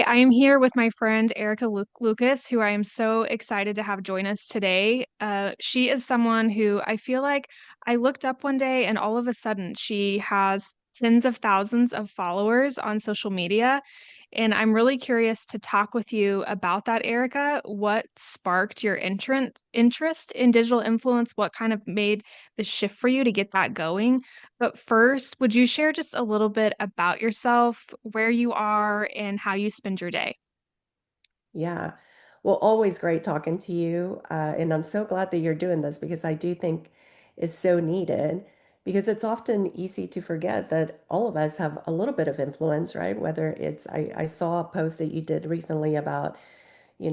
I am here with my friend Erika Lucas, who I am so excited to have join us today. She is someone who I feel like I looked up one day and all of a sudden she has tens of thousands of followers on social media. And I'm really curious to talk with you about that, Erika. What sparked your interest in digital influence? What kind of made the shift for you to get that going? But first, would you share just a little bit about yourself, where you are, and how you spend your day? Yeah. Well, always great talking to you. And I'm so glad that you're doing this because I do think it's so needed because it's often easy to forget that all of us have a little bit of influence, right? Whether I saw a post that you did recently about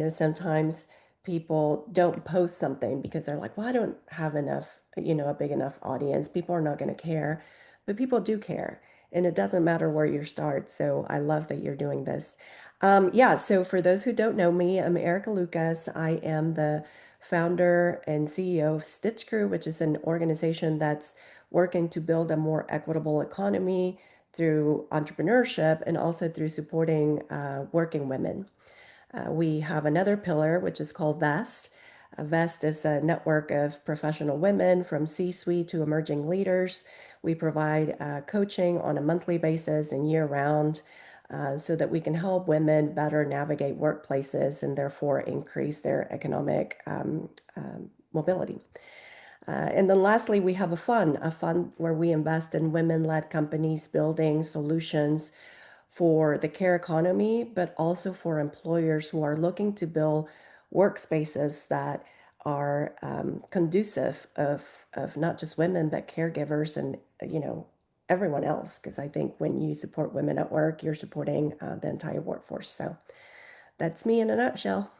sometimes people don't post something because they're like, well, I don't have enough, a big enough audience. People are not going to care, but people do care. And it doesn't matter where you start. So I love that you're doing this. Yeah, so for those who don't know me, I'm Erika Lucas. I am the founder and CEO of Stitch Crew, which is an organization that's working to build a more equitable economy through entrepreneurship and also through supporting working women. We have another pillar, which is called VEST. VEST is a network of professional women from C-suite to emerging leaders. We provide coaching on a monthly basis and year-round so that we can help women better navigate workplaces and therefore increase their economic mobility. And then lastly, we have a fund where we invest in women-led companies building solutions for the care economy, but also for employers who are looking to build workspaces that are conducive of not just women, but caregivers and, everyone else. Because I think when you support women at work, you're supporting the entire workforce. So that's me in a nutshell.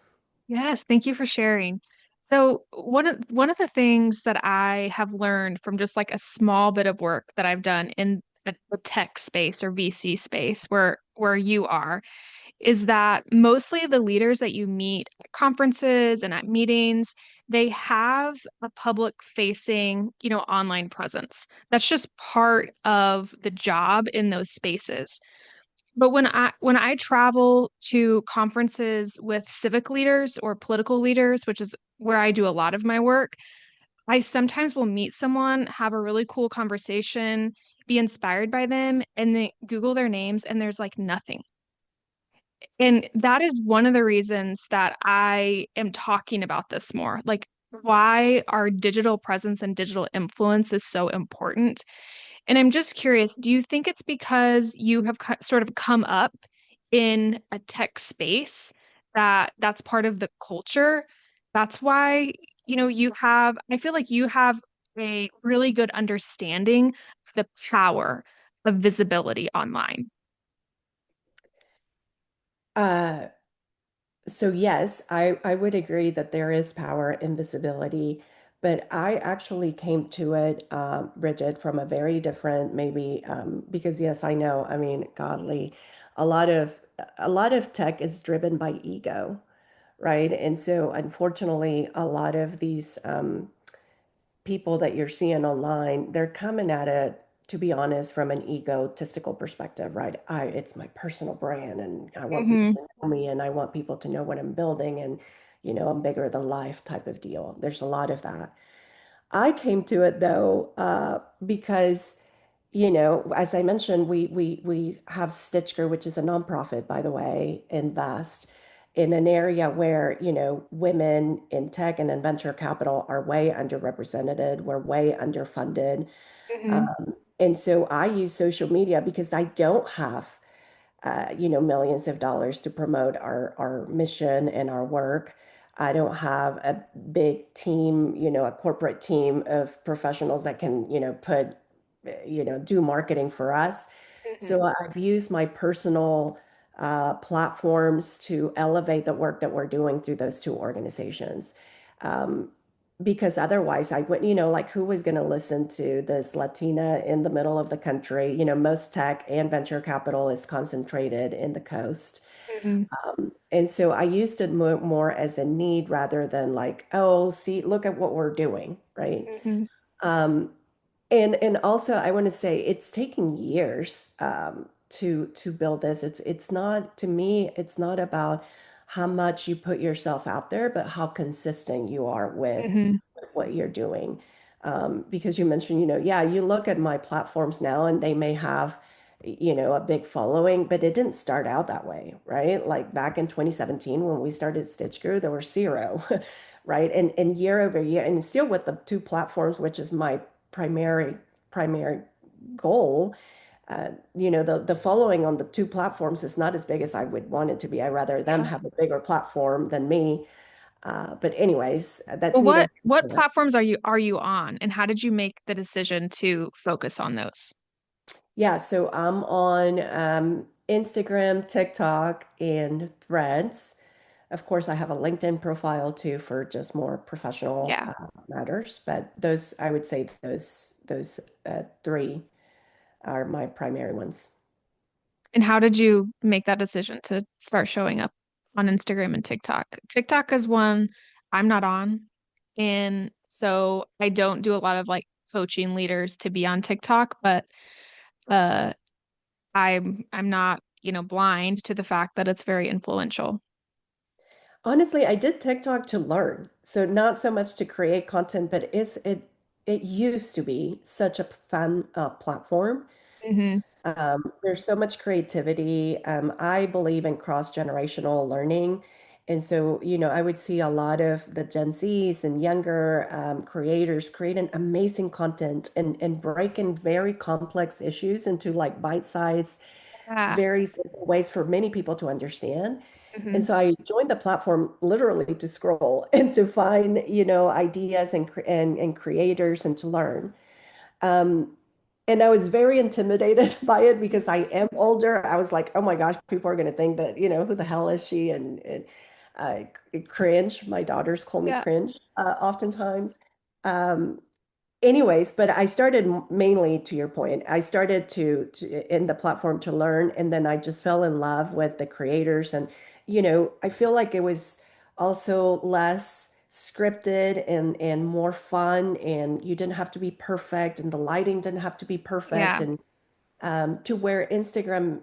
Yes, thank you for sharing. So one of the things that I have learned from just like a small bit of work that I've done in the tech space or VC space where you are is that mostly the leaders that you meet at conferences and at meetings, they have a public facing, online presence. That's just part of the job in those spaces. But when I travel to conferences with civic leaders or political leaders, which is where I do a lot of my work, I sometimes will meet someone, have a really cool conversation, be inspired by them, and then Google their names, and there's like nothing. And that is one of the reasons that I am talking about this more. Like, why our digital presence and digital influence is so important. And I'm just curious, do you think it's because you have sort of come up in a tech space that that's part of the culture? That's why, I feel like you have a really good understanding of the power of visibility online. Uh, So yes, I would agree that there is power in visibility, but I actually came to it, Bridget, from a very different, maybe because yes, I know. I mean, godly, a lot of a lot of tech is driven by ego, right? And so unfortunately, a lot of these people that you're seeing online, they're coming at it, to be honest, from an egotistical perspective, right? It's my personal brand and I want people Hmm. to know me and I want people to know what I'm building and, I'm bigger than life type of deal. There's a lot of that. I came to it though, because as I mentioned, we have Stitch Crew, which is a nonprofit, by the way, invest in an area where, women in tech and in venture capital are way underrepresented. We're way underfunded. Hmm. And so I use social media because I don't have millions of dollars to promote our mission and our work. I don't have a big team, a corporate team of professionals that can, do marketing for us. Hmm. So I've used my personal platforms to elevate the work that we're doing through those two organizations. Um, because otherwise I wouldn't, like who was going to listen to this Latina in the middle of the country? Most tech and venture capital is concentrated in the coast. Hmm. And so I used it more as a need rather than like, oh, see, look at what we're doing, right? Hmm. Um, and also I want to say it's taking years. to build this. It's not, to me, it's not about how much you put yourself out there, but how consistent you are Hmm. with what you're doing. Because you mentioned, yeah, you look at my platforms now and they may have, a big following, but it didn't start out that way, right? Like back in 2017 when we started Stitch Crew, there were zero, right? And year over year, and still with the two platforms, which is my primary goal, the following on the two platforms is not as big as I would want it to be. I rather them Yeah. have a bigger platform than me. But anyways, that's Well, neither what here nor there. platforms are you on, and how did you make the decision to focus on those? Yeah, so I'm on Instagram, TikTok, and Threads. Of course, I have a LinkedIn profile too for just more professional Yeah. matters. But those, I would say those three are my primary ones. And how did you make that decision to start showing up on Instagram and TikTok? TikTok is one I'm not on. And so I don't do a lot of like coaching leaders to be on TikTok, but uh I'm not, blind to the fact that it's very influential. Honestly, I did TikTok to learn. So not so much to create content, but it used to be such a fun platform. Hmm. There's so much creativity. I believe in cross-generational learning. And so, I would see a lot of the Gen Zs and younger creators creating amazing content and breaking very complex issues into like bite-sized, Yeah. very simple ways for many people to understand. And Hmm. so I joined the platform literally to scroll and to find, ideas and creators and to learn. Um, and I was very intimidated by it because I am older. I was like, oh my gosh, people are going to think that, who the hell is she? And cringe. My daughters call me Yeah. cringe oftentimes. Um, Anyways, but I started mainly to your point. I started to in the platform to learn, and then I just fell in love with the creators. And, I feel like it was also less scripted and more fun, and you didn't have to be perfect, and the lighting didn't have to be perfect. Yeah. And to where Instagram,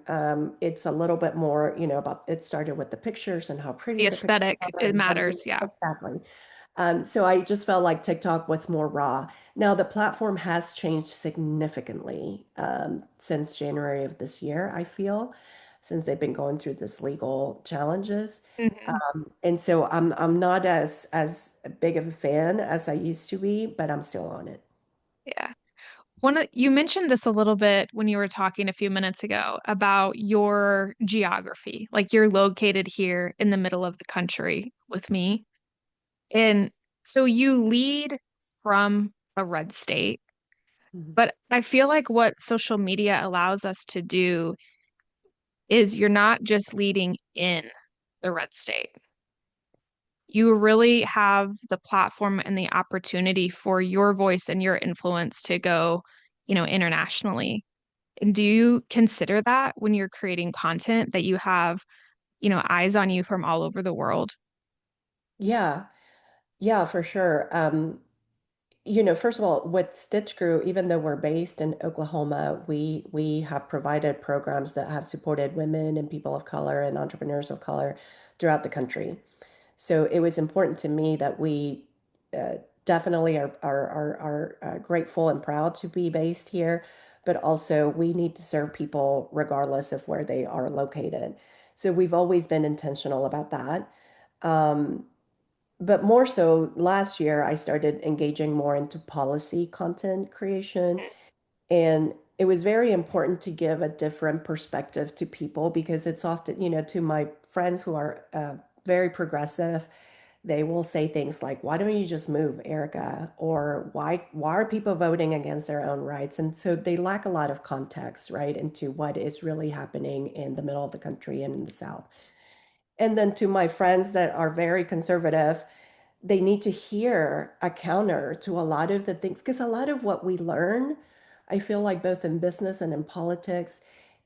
it's a little bit more, about it started with the pictures and how The pretty the pictures aesthetic, are it and how to matters. Yeah. exactly. So I just felt like TikTok was more raw. Now the platform has changed significantly since January of this year, I feel, since they've been going through this legal challenges. Hmm. And so I'm not as big of a fan as I used to be, but I'm still on it. Yeah. You mentioned this a little bit when you were talking a few minutes ago about your geography. Like you're located here in the middle of the country with me. And so you lead from a red state, Mhm. but I feel like what social media allows us to do is you're not just leading in the red state. You really have the platform and the opportunity for your voice and your influence to go, internationally. And do you consider that when you're creating content that you have, eyes on you from all over the world? Yeah, yeah, for sure. First of all, with Stitch Crew, even though we're based in Oklahoma, we have provided programs that have supported women and people of color and entrepreneurs of color throughout the country. So it was important to me that we uh, definitely are grateful and proud to be based here, but also we need to serve people regardless of where they are located. So we've always been intentional about that. Um, but more so last year, I started engaging more into policy content creation. And it was very important to give a different perspective to people because it's often, to my friends who are very progressive, they will say things like, "Why don't you just move, Erica?" Or why are people voting against their own rights? And so they lack a lot of context, right, into what is really happening in the middle of the country and in the South. And then to my friends that are very conservative, they need to hear a counter to a lot of the things because a lot of what we learn, I feel like both in business and in politics,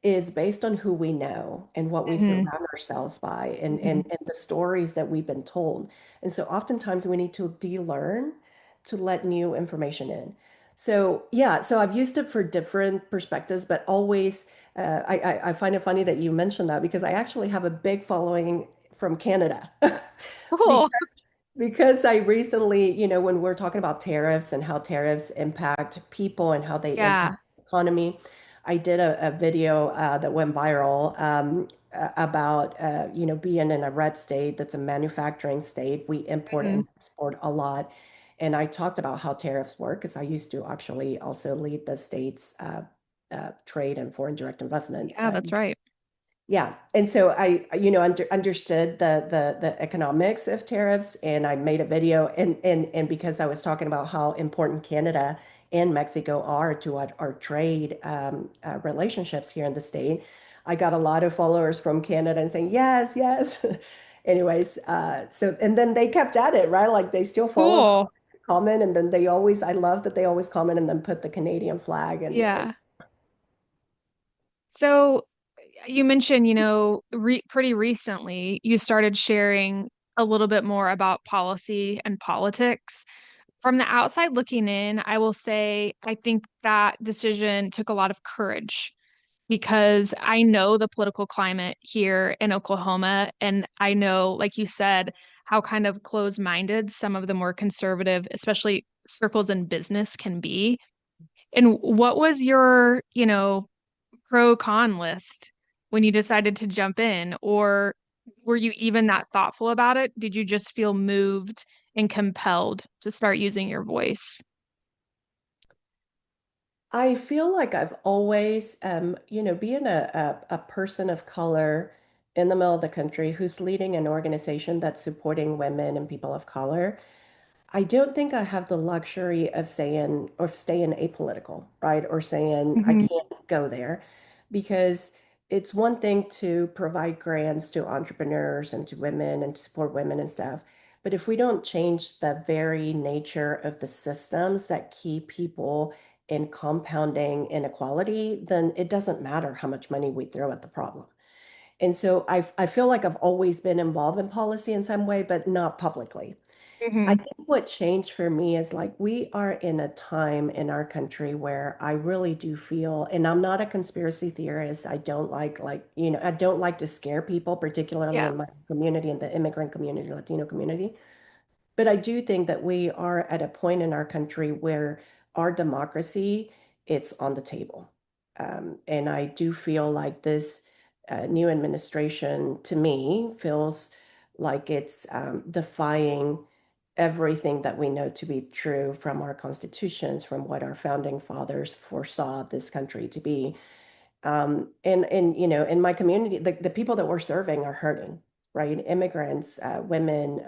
is based on who we know and what we Hmm. surround ourselves by and, Hmm. and the stories that we've been told. And so oftentimes we need to de-learn to let new information in. So yeah, so I've used it for different perspectives, but always I find it funny that you mentioned that because I actually have a big following from Canada. Cool. Because because I recently, when we're talking about tariffs and how tariffs impact people and how they impact Yeah. the economy, I did a video that went viral about, being in a red state that's a manufacturing state. We import Hmm. and export a lot. And I talked about how tariffs work because I used to actually also lead the state's trade and foreign direct investment Yeah, that's right. yeah. And so I, understood the economics of tariffs and I made a video and because I was talking about how important Canada and Mexico are to our trade relationships here in the state, I got a lot of followers from Canada and saying, yes, yes. Anyways, and then they kept at it, right? Like they still follow, Cool. comment, and then I love that they always comment and then put the Canadian flag and Yeah. So you mentioned, pretty recently you started sharing a little bit more about policy and politics. From the outside looking in, I will say I think that decision took a lot of courage because I know the political climate here in Oklahoma, and I know, like you said, how kind of closed-minded some of the more conservative, especially circles in business, can be. And what was your, pro con list when you decided to jump in? Or were you even that thoughtful about it? Did you just feel moved and compelled to start using your voice? I feel like I've always, being a person of color in the middle of the country who's leading an organization that's supporting women and people of color, I don't think I have the luxury of saying or staying apolitical, right? Or saying I Hmm. can't go there because it's one thing to provide grants to entrepreneurs and to women and to support women and stuff. But if we don't change the very nature of the systems that keep people in compounding inequality, then it doesn't matter how much money we throw at the problem. And so I feel like I've always been involved in policy in some way, but not publicly. I Hmm. think what changed for me is like we are in a time in our country where I really do feel, and I'm not a conspiracy theorist. I don't I don't like to scare people, particularly Yeah. in my community, in the immigrant community, Latino community. But I do think that we are at a point in our country where our democracy, it's on the table. And I do feel like this new administration, to me, feels like it's defying everything that we know to be true from our constitutions, from what our founding fathers foresaw this country to be. In my community, the people that we're serving are hurting, right? Immigrants, women,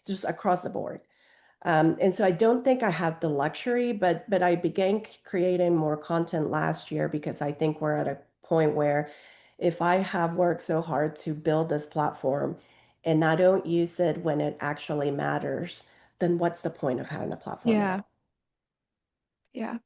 just across the board. And so I don't think I have the luxury, but I began creating more content last year because I think we're at a point where if I have worked so hard to build this platform and I don't use it when it actually matters, then what's the point of having a platform at Yeah. all? Yeah.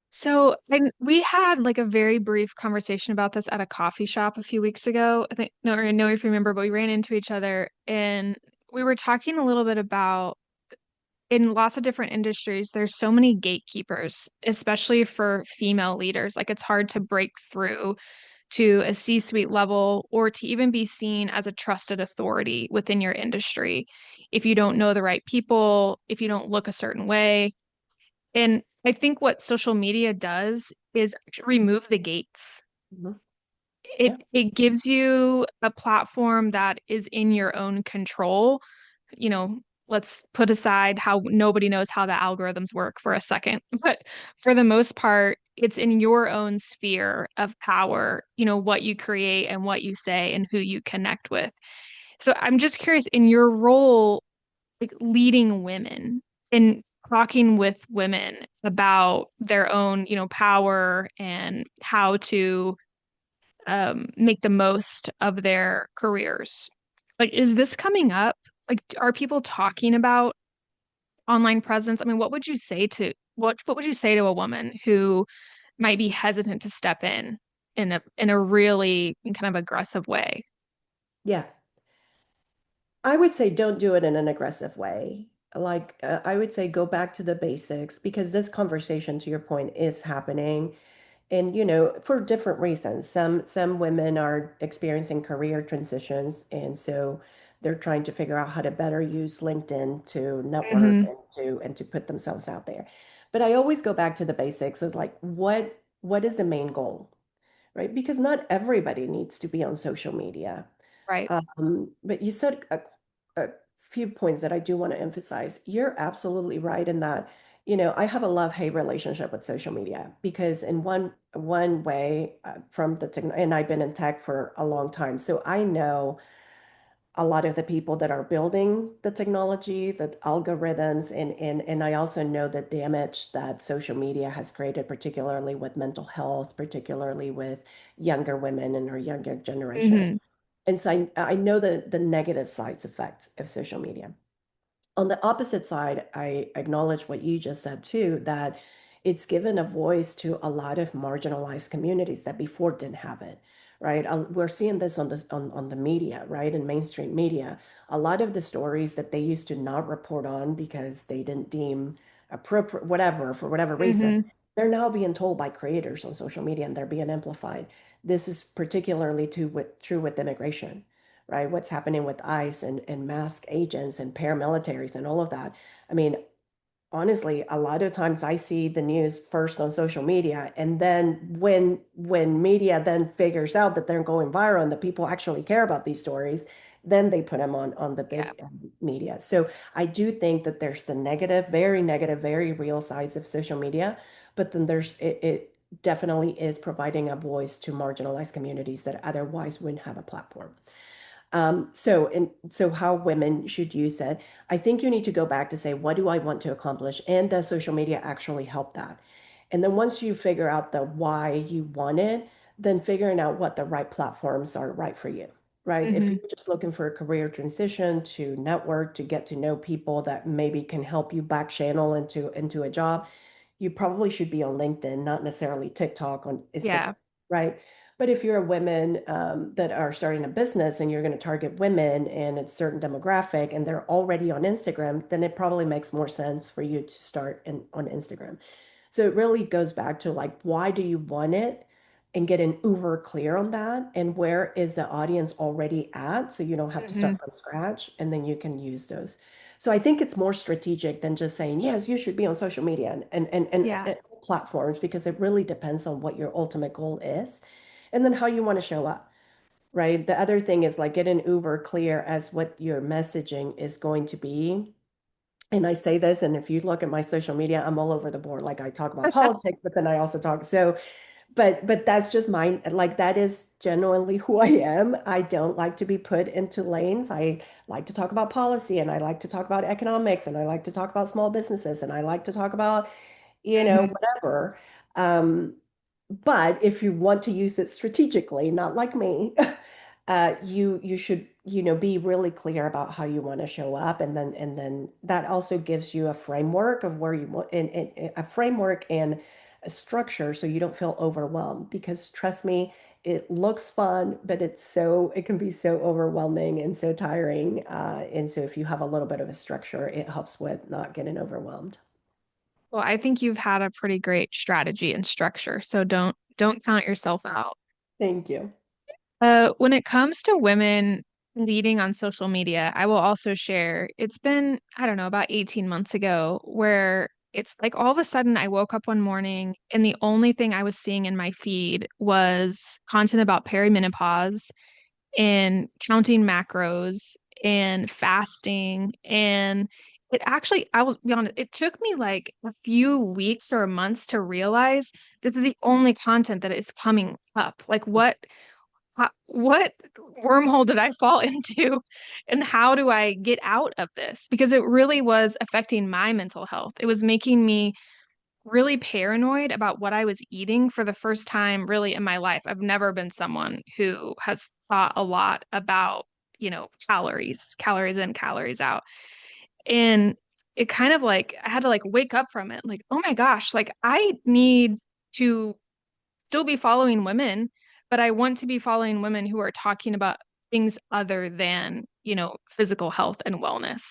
So, and we had like a very brief conversation about this at a coffee shop a few weeks ago. I think, no, I know if you remember, but we ran into each other and we were talking a little bit about in lots of different industries, there's so many gatekeepers, especially for female leaders. Like it's hard to break through to a C-suite level or to even be seen as a trusted authority within your industry if you don't know the right people, if you don't look a certain way. And I think what social media does is remove the gates. Mhm. It Yeah. it gives you a platform that is in your own control. You know, let's put aside how nobody knows how the algorithms work for a second. But for the most part, it's in your own sphere of power, what you create and what you say and who you connect with. So I'm just curious in your role like leading women and talking with women about their own, power and how to make the most of their careers. Like, is this coming up? Like, are people talking about online presence? I mean, what would you say to a woman who might be hesitant to step in a really kind of aggressive way? Yeah. I would say don't do it in an aggressive way. I would say go back to the basics because this conversation, to your point, is happening. And for different reasons. Some women are experiencing career transitions, and so they're trying to figure out how to better use LinkedIn to network Hmm. and to put themselves out there. But I always go back to the basics of like what is the main goal, right? Because not everybody needs to be on social media. Right. But you said a few points that I do want to emphasize. You're absolutely right in that, I have a love-hate relationship with social media because in one way, from the tech, and I've been in tech for a long time, so I know a lot of the people that are building the technology, the algorithms, and I also know the damage that social media has created, particularly with mental health, particularly with younger women and our younger generation. Hmm. And so I know the negative sides effects of social media. On the opposite side, I acknowledge what you just said too, that it's given a voice to a lot of marginalized communities that before didn't have it, right? We're seeing this on the media, right? In mainstream media. A lot of the stories that they used to not report on because they didn't deem appropriate, whatever, for whatever reason, Hmm. they're now being told by creators on social media and they're being amplified. This is particularly true with immigration, right? What's happening with ICE and mask agents and paramilitaries and all of that. I mean, honestly, a lot of times I see the news first on social media, and then when media then figures out that they're going viral and that people actually care about these stories, then they put them on the Yeah. big media. So I do think that there's the negative, very real sides of social media, but then it definitely is providing a voice to marginalized communities that otherwise wouldn't have a platform. So how women should use it. I think you need to go back to say, what do I want to accomplish? And does social media actually help that? And then once you figure out the why you want it, then figuring out what the right platforms are right for you, right? If Hmm. you're just looking for a career transition to network, to get to know people that maybe can help you back channel into a job, you probably should be on LinkedIn, not necessarily TikTok on Instagram, Yeah. right? But if you're a woman that are starting a business and you're going to target women and it's certain demographic and they're already on Instagram, then it probably makes more sense for you to start on Instagram. So it really goes back to like, why do you want it? And get an uber clear on that. And where is the audience already at? So you don't have to Hmm. start from scratch and then you can use those. So I think it's more strategic than just saying, yes, you should be on social media Yeah. and platforms because it really depends on what your ultimate goal is and then how you want to show up, right? The other thing is like get an uber clear as what your messaging is going to be. And I say this, and if you look at my social media, I'm all over the board. Like I talk about politics, but then I also talk. So, but that's just mine. Like that is genuinely who I am. I don't like to be put into lanes. I like to talk about policy, and I like to talk about economics, and I like to talk about small businesses, and I like to talk about Hmm. whatever. Um, but if you want to use it strategically, not like me, you should, be really clear about how you want to show up, and then that also gives you a framework of where you want, and a framework and a structure, so you don't feel overwhelmed. Because trust me, it looks fun, but it can be so overwhelming and so tiring. And so if you have a little bit of a structure, it helps with not getting overwhelmed. Well, I think you've had a pretty great strategy and structure, so don't count yourself out. Thank you. When it comes to women leading on social media, I will also share it's been, I don't know, about 18 months ago where it's like all of a sudden I woke up one morning and the only thing I was seeing in my feed was content about perimenopause and counting macros and fasting. And it actually, I will be honest, it took me like a few weeks or months to realize this is the only content that is coming up. Like what wormhole did I fall into? And how do I get out of this? Because it really was affecting my mental health. It was making me really paranoid about what I was eating for the first time really in my life. I've never been someone who has thought a lot about, calories in, calories out. And it kind of like I had to like wake up from it, like, oh my gosh, like I need to still be following women, but I want to be following women who are talking about things other than, physical health and wellness.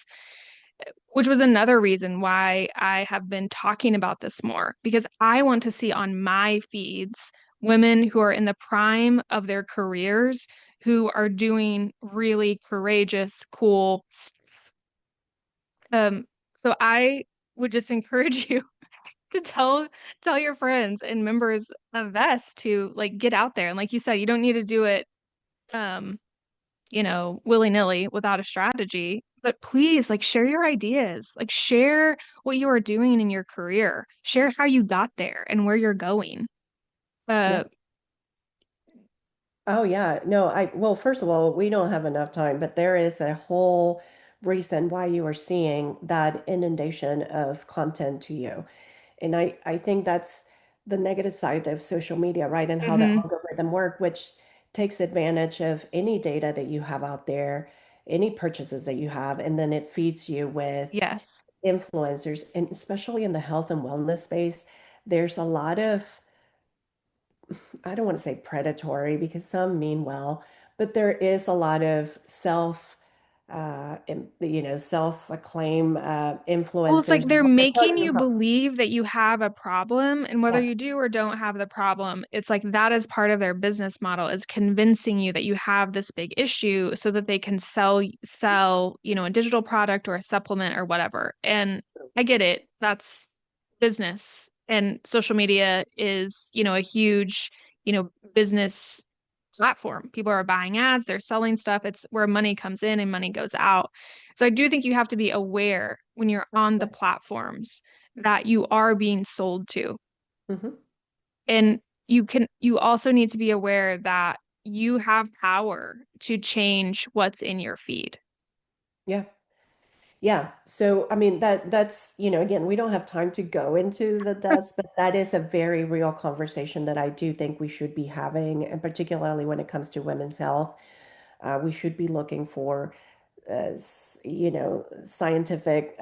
which was another reason why I have been talking about this more because I want to see on my feeds women who are in the prime of their careers who are doing really courageous, cool stuff. Um, so I would just encourage you to tell your friends and members of VEST to like get out there. And like you said, you don't need to do it um willy-nilly without a strategy. But please, like, share your ideas, like, share what you are doing in your career, share how you got there and where you're going. Yeah. Uh, Oh yeah. No, well, first of all, we don't have enough time, but there is a whole reason why you are seeing that inundation of content to you. And I think that's the negative side of social media, right? And how the mhm, algorithm work, which takes advantage of any data that you have out there, any purchases that you have, and then it feeds you with yes. influencers. And especially in the health and wellness space, there's a lot of, I don't want to say predatory because some mean well, but there is a lot of self-acclaim Well, it's like influencers they're that tell making you you how, believe that you have a problem, and whether yeah, you do or don't have the problem, it's like that is part of their business model is convincing you that you have this big issue so that they can sell, a digital product or a supplement or whatever. And I get it. That's business. And social media is, a huge, business platform. People are buying ads, they're selling stuff. It's where money comes in and money goes out. So I do think you have to be aware when you're on the yeah. platforms that you are being sold to. Mhm. And you also need to be aware that you have power to change what's in your feed. Yeah. Yeah. So, I mean, that's, again, we don't have time to go into the depths, but that is a very real conversation that I do think we should be having, and particularly when it comes to women's health. We should be looking for, scientific,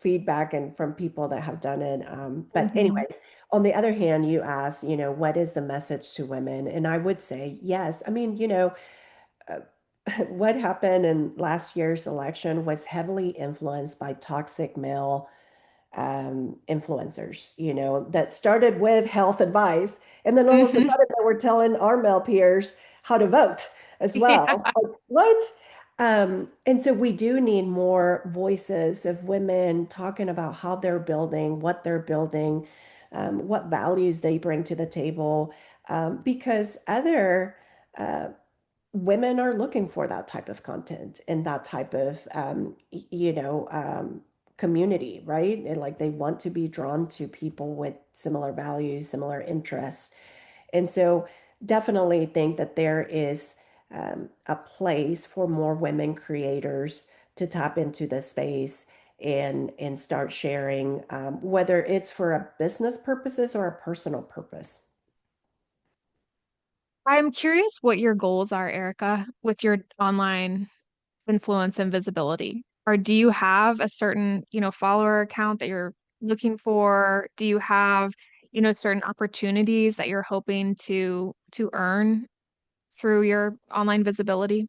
feedback and from people that have done it. But Hmm. anyways, on the other hand, you asked, what is the message to women? And I would say, yes. I mean, uh, what happened in last year's election was heavily influenced by toxic male influencers, that started with health advice. And then all of a Hmm. sudden they were telling our male peers how to vote as Yeah. well. Like, what? And so we do need more voices of women talking about how they're building, what they're building, what values they bring to the table, because other women are looking for that type of content and that type of community, right? And like they want to be drawn to people with similar values, similar interests. And so definitely think that there is a place for more women creators to tap into this space and start sharing, whether it's for a business purposes or a personal purpose. I'm curious what your goals are, Erica, with your online influence and visibility? Or do you have a certain, follower account that you're looking for? Do you have, certain opportunities that you're hoping to earn through your online visibility?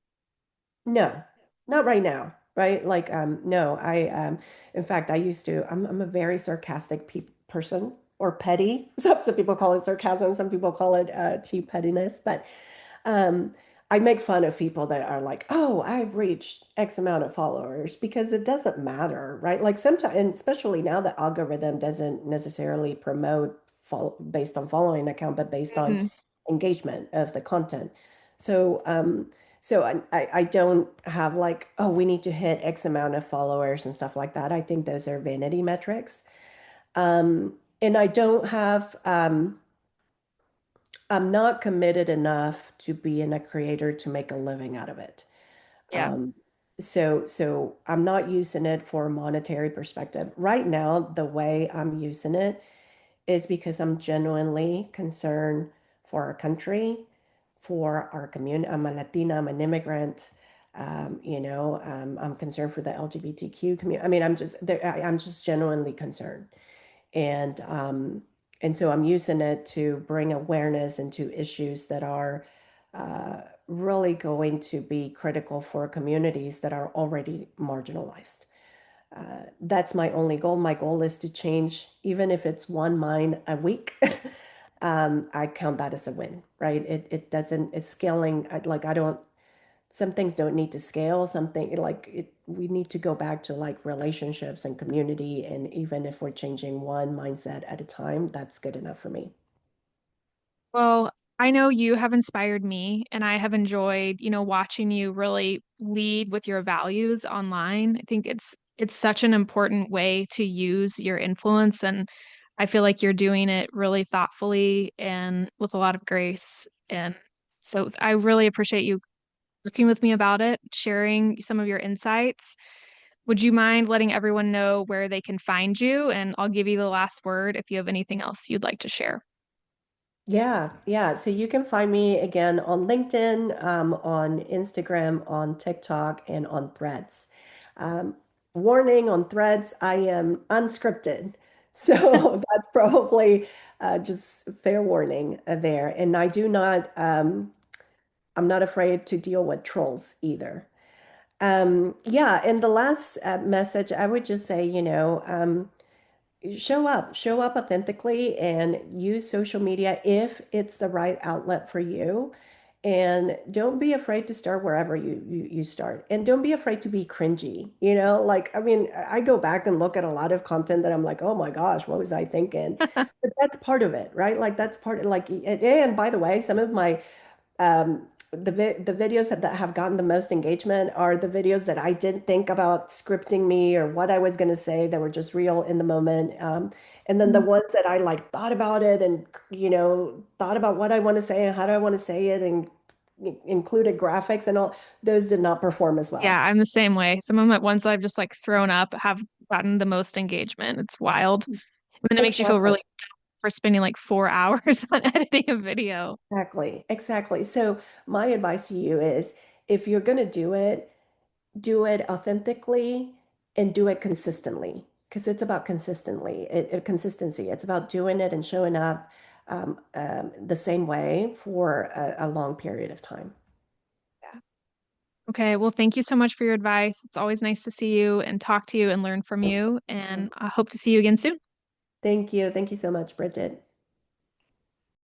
No, not right now, right? Like, no, in fact, I used to, I'm a very sarcastic pe person or petty. Some people call it sarcasm, some people call it cheap pettiness, but um, I make fun of people that are like, oh, I've reached X amount of followers because it doesn't matter, right? Like sometimes, and especially now the algorithm doesn't necessarily promote based on following account, but based on Hmm. engagement of the content. So, I don't have like, oh, we need to hit X amount of followers and stuff like that. I think those are vanity metrics. And I don't have, I'm not committed enough to being a creator to make a living out of it. Yeah. Um, so I'm not using it for a monetary perspective. Right now, the way I'm using it is because I'm genuinely concerned for our country, for our community. I'm a Latina, I'm an immigrant. I'm concerned for the LGBTQ community. I mean, I'm just genuinely concerned. And um, and so I'm using it to bring awareness into issues that are really going to be critical for communities that are already marginalized. That's my only goal. My goal is to change, even if it's one mind a week. I count that as a win, right? It doesn't, it's scaling. Like I don't, some things don't need to scale. Something like it, we need to go back to like relationships and community. And even if we're changing one mindset at a time, that's good enough for me. Well, I know you have inspired me, and I have enjoyed, watching you really lead with your values online. I think it's such an important way to use your influence, and I feel like you're doing it really thoughtfully and with a lot of grace. And so I really appreciate you working with me about it, sharing some of your insights. Would you mind letting everyone know where they can find you? And I'll give you the last word if you have anything else you'd like to share. Yeah, yeah. So you can find me again on LinkedIn, on Instagram, on TikTok, and on Threads. Um, Warning on Threads, I am unscripted. So that's probably just fair warning there. And I do not, I'm not afraid to deal with trolls either. Yeah, and the last message I would just say, show up authentically and use social media if it's the right outlet for you. And don't be afraid to start wherever you start. And don't be afraid to be cringy. Like, I mean, I go back and look at a lot of content that I'm like, oh my gosh, what was I thinking? But that's part of it, right? Like that's part of like, and by the way, some of my the videos that have gotten the most engagement are the videos that I didn't think about scripting me or what I was going to say that were just real in the moment. And then the Mhm. ones that I like thought about it and thought about what I want to say and how do I want to say it and included graphics and all those did not perform as well. Yeah, I'm the same way. Some of the ones that I've just like thrown up have gotten the most engagement. It's wild. And then it makes you feel Exactly. really dumb for spending like 4 hours on editing a video. Exactly. Exactly. So my advice to you is if you're going to do it authentically and do it consistently because it's about consistency. It's about doing it and showing up the same way for a long period of time. Yeah. Okay, well, thank you so much for your advice. It's always nice to see you and talk to you and learn from you. And I hope to see you again soon. Thank you. Thank you so much, Bridget.